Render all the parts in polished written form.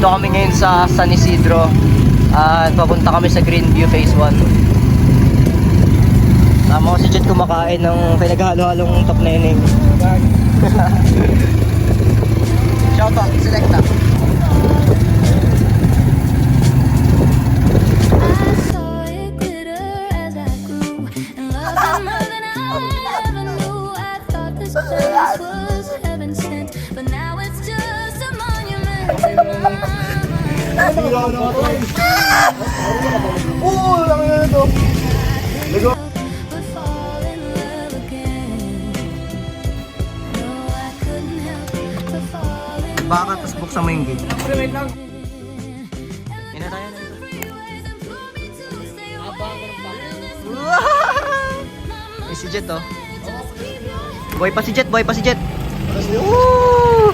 Nandito kami ngayon sa San Isidro. At papunta kami sa Greenview Phase 1. Tama ko si Jet kumakain ng pinaghalo-halong top neneng. Shout out, Selecta. Oo, lang na ito. Lego. Baka tapos buksan mo yung gate. Wait lang. Yan na tayo na ito. May si Jet oh. Boy pa si Jet, boy pa si Jet. Woo!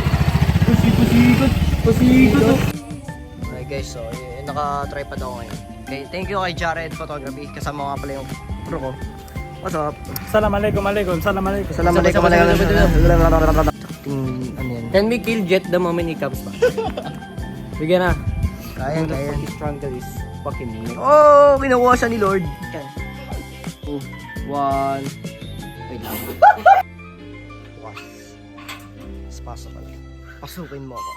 Pasikot. Okay guys, so naka-tripod ako ngayon. Okay, thank you kay Jared Photography. Kasama ko nga pala yung crew ko. What's up? Assalamualaikum. Assalamualaikum. Assalamualaikum. Ano yan? Can we kill Jet the moment he comes back? Sige na. Kaya. Struggle is fucking me. Oh, kinukuha siya ni Lord. Yan. 2, 1. Wait lang. Bukas. Pasok ka lang. Pasukin mo ako.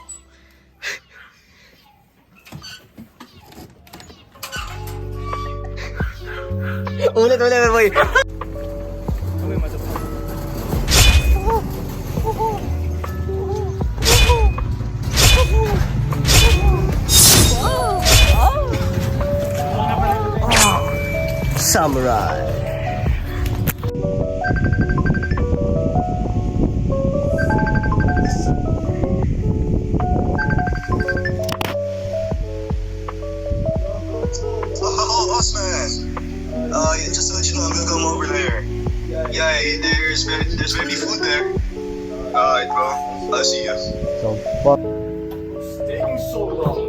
Ulit, boy. Samurai. Oh, Osman. Yeah, just to let you know, I'm gonna come over there. Yeah, there's maybe food there. Alright, bro. I'll see you. It's taking so long.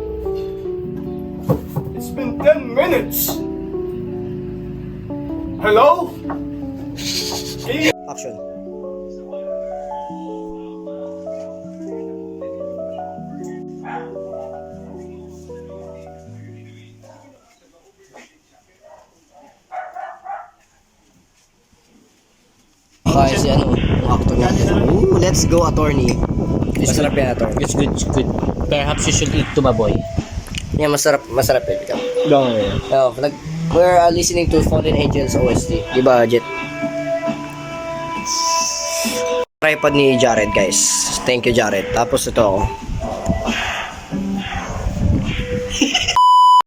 It's been 10 minutes. Hello? Action. Kaya si ano, yung actor natin. Ooh, let's go, attorney. Masarap yan, attorney. It's good, it's good. Perhaps you should eat to my boy. Yan, masarap yan. Ikaw. Gong. Oh, we're listening to Fallen Angels OST. Diba, Jet? Tripod ni Jared, guys. Thank you, Jared. Tapos ito ako.